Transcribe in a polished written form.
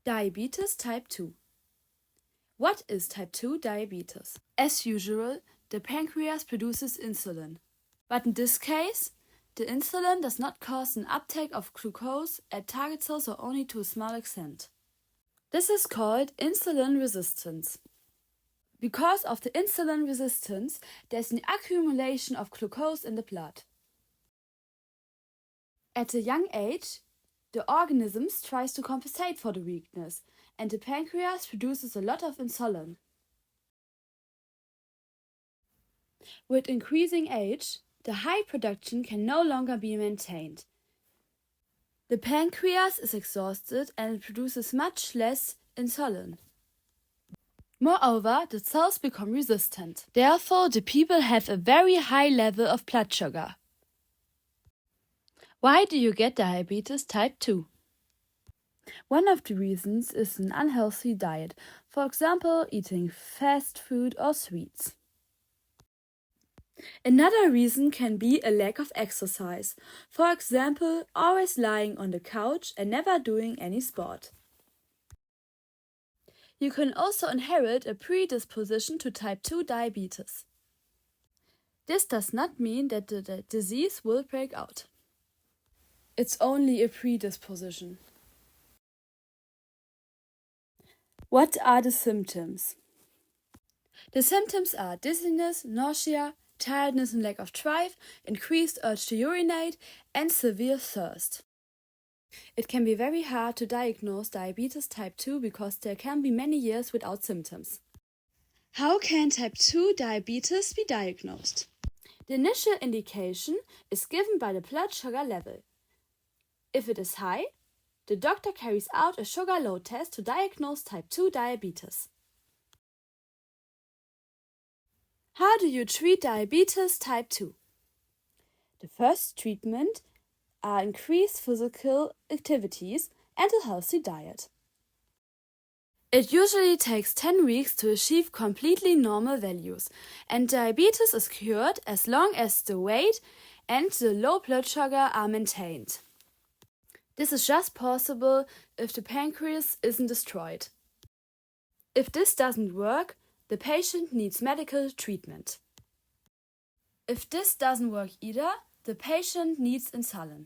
Diabetes type 2. What is type 2 diabetes? As usual, the pancreas produces insulin. But in this case, the insulin does not cause an uptake of glucose at target cells or only to a small extent. This is called insulin resistance. Because of the insulin resistance, there is an accumulation of glucose in the blood. At a young age, the organism tries to compensate for the weakness, and the pancreas produces a lot of insulin. With increasing age, the high production can no longer be maintained. The pancreas is exhausted and it produces much less insulin. Moreover, the cells become resistant. Therefore, the people have a very high level of blood sugar. Why do you get diabetes type 2? One of the reasons is an unhealthy diet, for example, eating fast food or sweets. Another reason can be a lack of exercise, for example, always lying on the couch and never doing any sport. You can also inherit a predisposition to type 2 diabetes. This does not mean that the disease will break out. It's only a predisposition. What are the symptoms? The symptoms are dizziness, nausea, tiredness and lack of drive, increased urge to urinate, and severe thirst. It can be very hard to diagnose diabetes type 2 because there can be many years without symptoms. How can type 2 diabetes be diagnosed? The initial indication is given by the blood sugar level. If it is high, the doctor carries out a sugar load test to diagnose type 2 diabetes. How do you treat diabetes type 2? The first treatment are increased physical activities and a healthy diet. It usually takes 10 weeks to achieve completely normal values, and diabetes is cured as long as the weight and the low blood sugar are maintained. This is just possible if the pancreas isn't destroyed. If this doesn't work, the patient needs medical treatment. If this doesn't work either, the patient needs insulin.